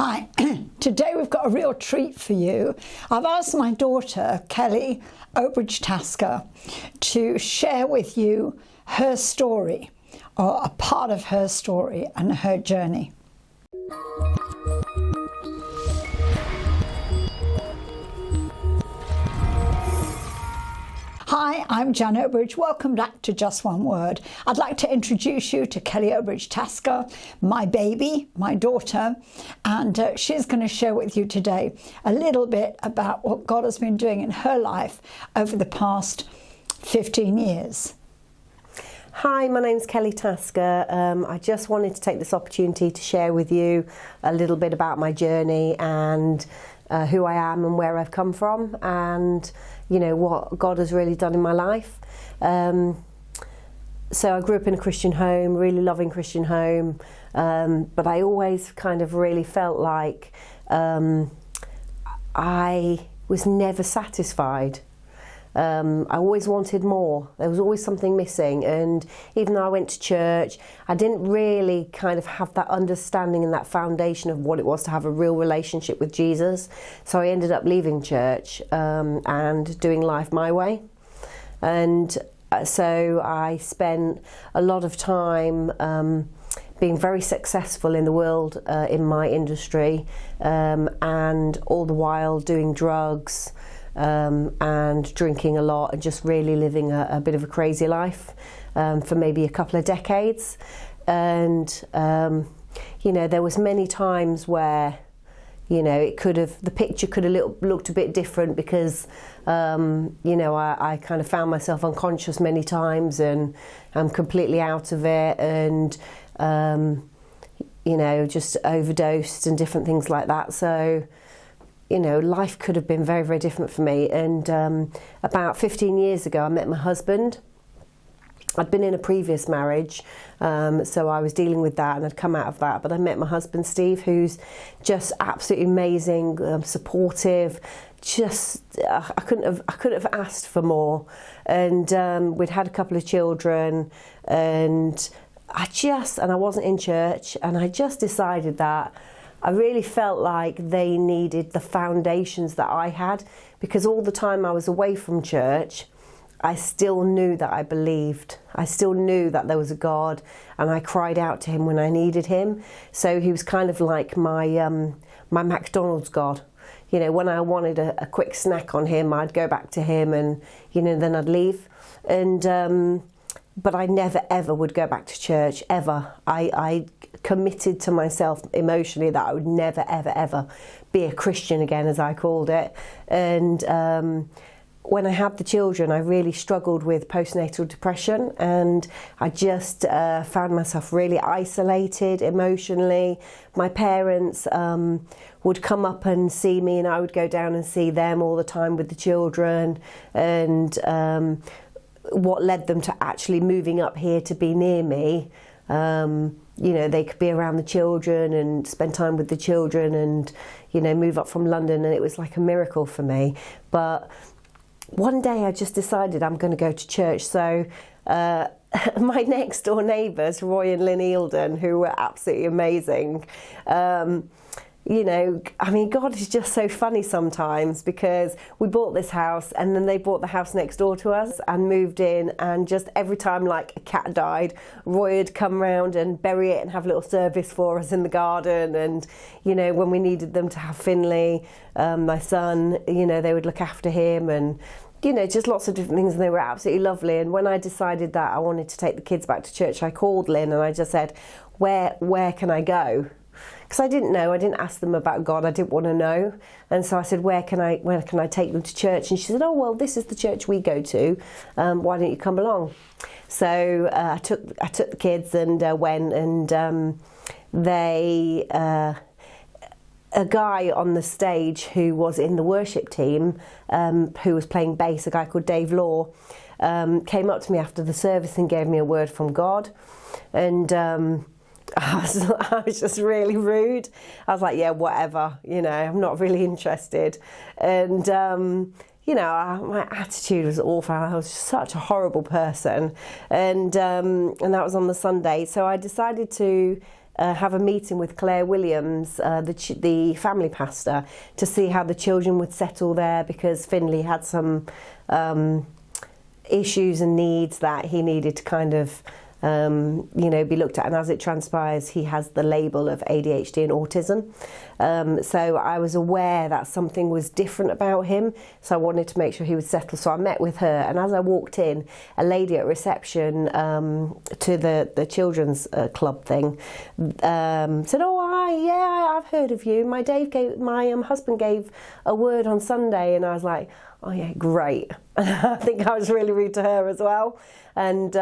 Hi, today we've got a real treat for you. I've asked my daughter, Kelly Owbridge-Tasker, to share with you her story, or a part of her story and her journey. Hi, I'm Jan Owbridge. Welcome back to Just One Word. I'd like to introduce you to Kelly Owbridge-Tasker, my baby, my daughter, and she's going to share with you today a little bit about what God has been doing in her life over the past 15 years. Hi, my name's Kelly Tasker. I just wanted to take this opportunity to share with you a little bit about my journey and who I am and where I've come from, and you know what God has really done in my life. So I grew up in a Christian home, really loving Christian home, but I always kind of really felt like I was never satisfied. I always wanted more. There was always something missing, and even though I went to church, I didn't really kind of have that understanding and that foundation of what it was to have a real relationship with Jesus. So I ended up leaving church and doing life my way, and so I spent a lot of time being very successful in the world, in my industry, and all the while doing drugs, and drinking a lot, and just really living a bit of a crazy life for maybe a couple of decades. And you know, there was many times where, you know, the picture could have looked a bit different, because you know, I kind of found myself unconscious many times, and I'm completely out of it, and you know, just overdosed and different things like that. So you know, life could have been very, very different for me. And about 15 years ago, I met my husband. I'd been in a previous marriage, so I was dealing with that and I'd come out of that. But I met my husband, Steve, who's just absolutely amazing, supportive. Just I couldn't have asked for more. And we'd had a couple of children, and I wasn't in church, and I just decided that I really felt like they needed the foundations that I had, because all the time I was away from church, I still knew that I believed. I still knew that there was a God, and I cried out to him when I needed him. So he was kind of like my McDonald's God. You know, when I wanted a quick snack on him, I'd go back to him, and you know, then I'd leave. And but I never ever would go back to church, ever. I committed to myself emotionally that I would never ever ever be a Christian again, as I called it. And when I had the children, I really struggled with postnatal depression, and I just found myself really isolated emotionally. My parents would come up and see me, and I would go down and see them all the time with the children, and what led them to actually moving up here to be near me. You know, they could be around the children and spend time with the children, and you know, move up from London, and it was like a miracle for me. But one day I just decided I'm going to go to church. So my next door neighbours, Roy and Lynn Eildon, who were absolutely amazing, you know, I mean, God is just so funny sometimes, because we bought this house, and then they bought the house next door to us and moved in, and just every time like a cat died, Roy would come round and bury it and have a little service for us in the garden. And you know, when we needed them to have Finley, my son, you know, they would look after him, and you know, just lots of different things, and they were absolutely lovely. And when I decided that I wanted to take the kids back to church, I called Lynn and I just said, where can I go? Because I didn't know, I didn't ask them about God, I didn't want to know. And so I said, where can I take them to church? And she said, oh, well, this is the church we go to, why don't you come along? So I took the kids and went, and a guy on the stage who was in the worship team, who was playing bass, a guy called Dave Law, came up to me after the service and gave me a word from God. And I was just really rude. I was like, yeah, whatever, you know, I'm not really interested. And you know, my attitude was awful. I was such a horrible person, and that was on the Sunday. So I decided to have a meeting with Claire Williams, the family pastor, to see how the children would settle there, because Finley had some issues and needs that he needed to kind of be looked at, and as it transpires he has the label of ADHD and autism, so I was aware that something was different about him, so I wanted to make sure he would settle. So I met with her, and as I walked in, a lady at reception to the children's club thing said, "Oh, I've heard of you. My husband gave a word on Sunday," and I was like, "Oh yeah, great." I think I was really rude to her as well, and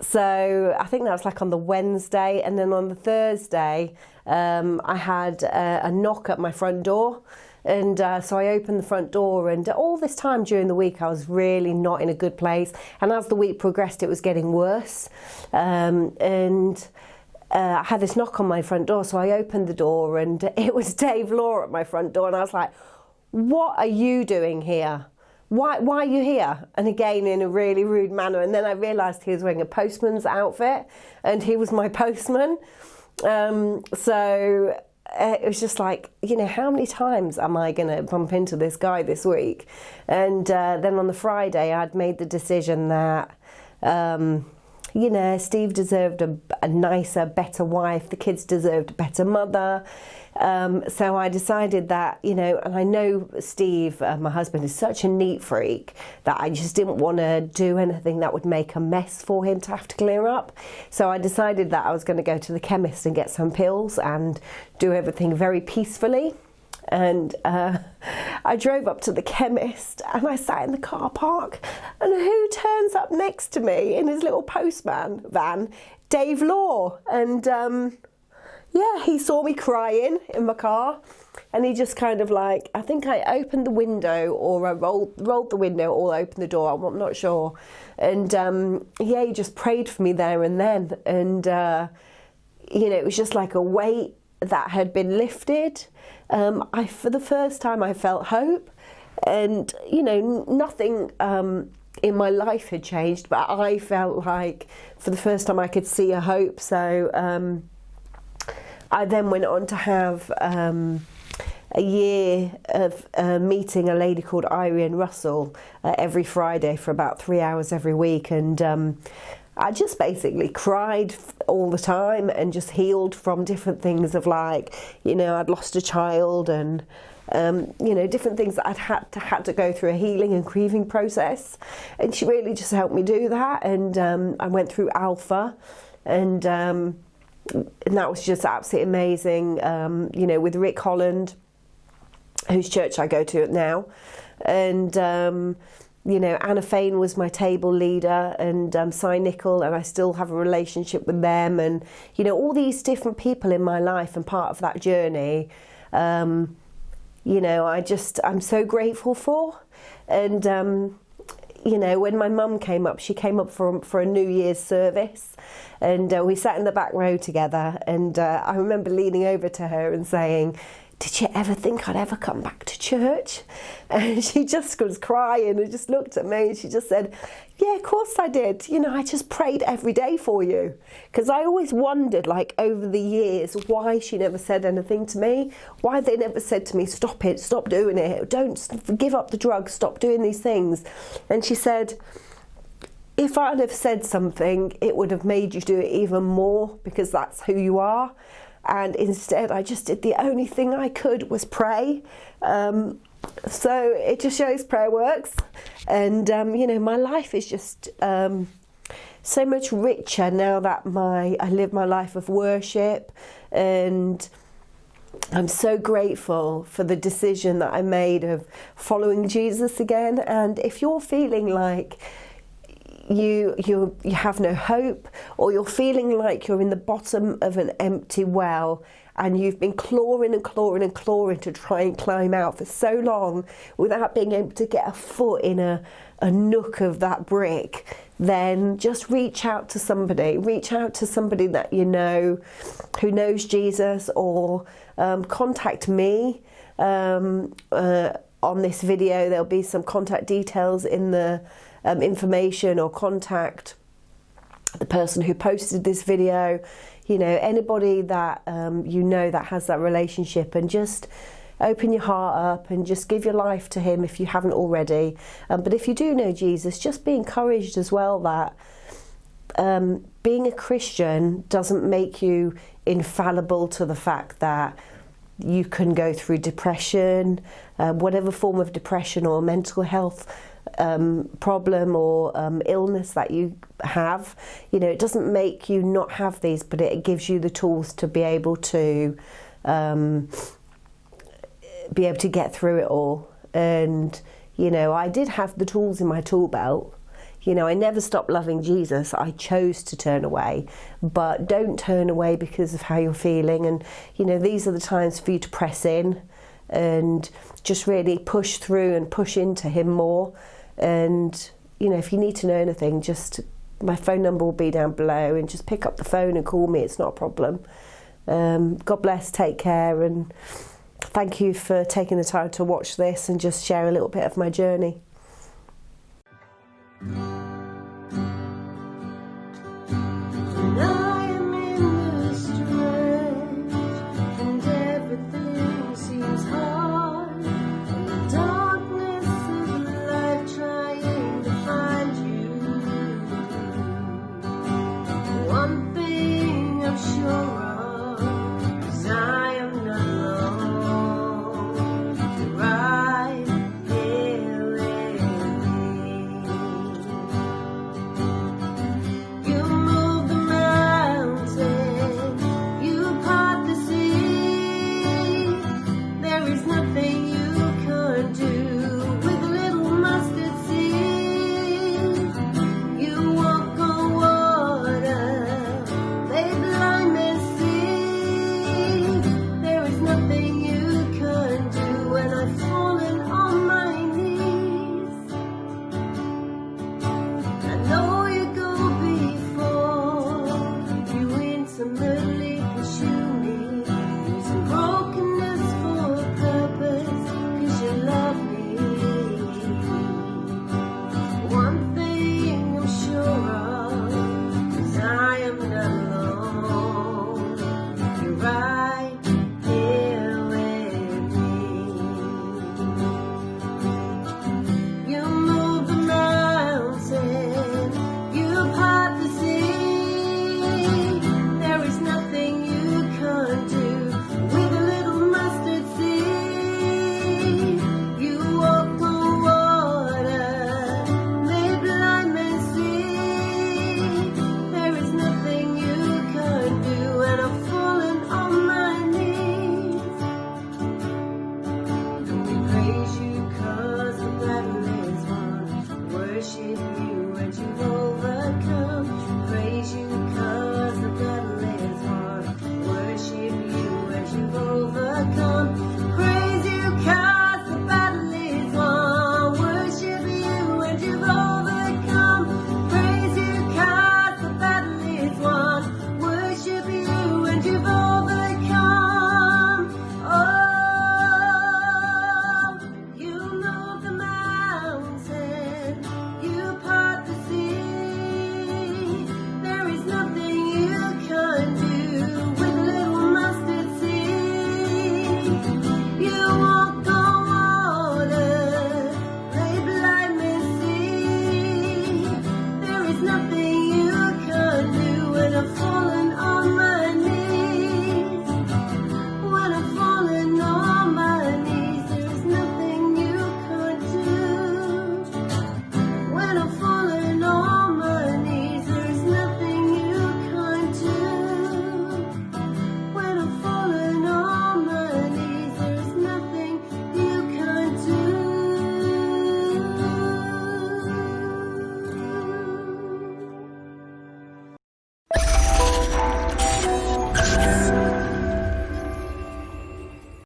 so I think that was like on the Wednesday, and then on the Thursday I had a knock at my front door, and so I opened the front door, and all this time during the week I was really not in a good place, and as the week progressed it was getting worse, and I had this knock on my front door, so I opened the door and it was Dave Law at my front door, and I was like, "What are you doing here? Why are you here?" And again, in a really rude manner. And then I realised he was wearing a postman's outfit, and he was my postman. So it was just like, how many times am I going to bump into this guy this week? And then on the Friday, I'd made the decision that, Steve deserved a nicer, better wife. The kids deserved a better mother. So I decided that, and I know Steve, my husband, is such a neat freak that I just didn't want to do anything that would make a mess for him to have to clear up. So I decided that I was going to go to the chemist and get some pills and do everything very peacefully. And I drove up to the chemist, and I sat in the car park, and who turns up next to me in his little postman van? Dave Law. And he saw me crying in my car, and he just kind of like, I think I opened the window, or I rolled the window, or opened the door, I'm not sure. And he just prayed for me there and then, and it was just like a weight that had been lifted. For the first time I felt hope, and nothing in my life had changed, but I felt like for the first time I could see a hope. So I then went on to have a year of meeting a lady called Irene Russell every Friday for about 3 hours every week, and I just basically cried all the time and just healed from different things of like, I'd lost a child, and different things that I'd had to go through a healing and grieving process, and she really just helped me do that. And I went through Alpha, and that was just absolutely amazing. With Rick Holland, whose church I go to now, and Anna Fain was my table leader, and Cy Nickel, and I still have a relationship with them, and all these different people in my life and part of that journey. I'm so grateful for. And when my mum came up, she came up for a New Year's service, and we sat in the back row together, and I remember leaning over to her and saying, "Did you ever think I'd ever come back to church?" And she just was crying and just looked at me, and she just said, "Yeah, of course I did. I just prayed every day for you." Because I always wondered, like, over the years, why she never said anything to me, why they never said to me, "Stop it, stop doing it, don't give up the drugs, stop doing these things." And she said, "If I'd have said something, it would have made you do it even more, because that's who you are. And instead, I just did the only thing I could was pray." So it just shows prayer works. And, my life is just so much richer now that I live my life of worship. And I'm so grateful for the decision that I made of following Jesus again. And if you're feeling like you have no hope, or you're feeling like you're in the bottom of an empty well, and you've been clawing and clawing and clawing to try and climb out for so long without being able to get a foot in a nook of that brick, then just reach out to somebody that who knows Jesus, or contact me. On this video there'll be some contact details in the information, or contact the person who posted this video. You know, anybody that you know that has that relationship, and just open your heart up and just give your life to him if you haven't already. But if you do know Jesus, just be encouraged as well that being a Christian doesn't make you infallible to the fact that you can go through depression, whatever form of depression or mental health problem or illness that you have. You know, it doesn't make you not have these, but it gives you the tools to be able to get through it all. And, you know, I did have the tools in my tool belt. You know, I never stopped loving Jesus. I chose to turn away, but don't turn away because of how you're feeling. And, you know, these are the times for you to press in and just really push through and push into him more. And, you know, if you need to know anything, just my phone number will be down below, and just pick up the phone and call me. It's not a problem. God bless, take care, and thank you for taking the time to watch this and just share a little bit of my journey.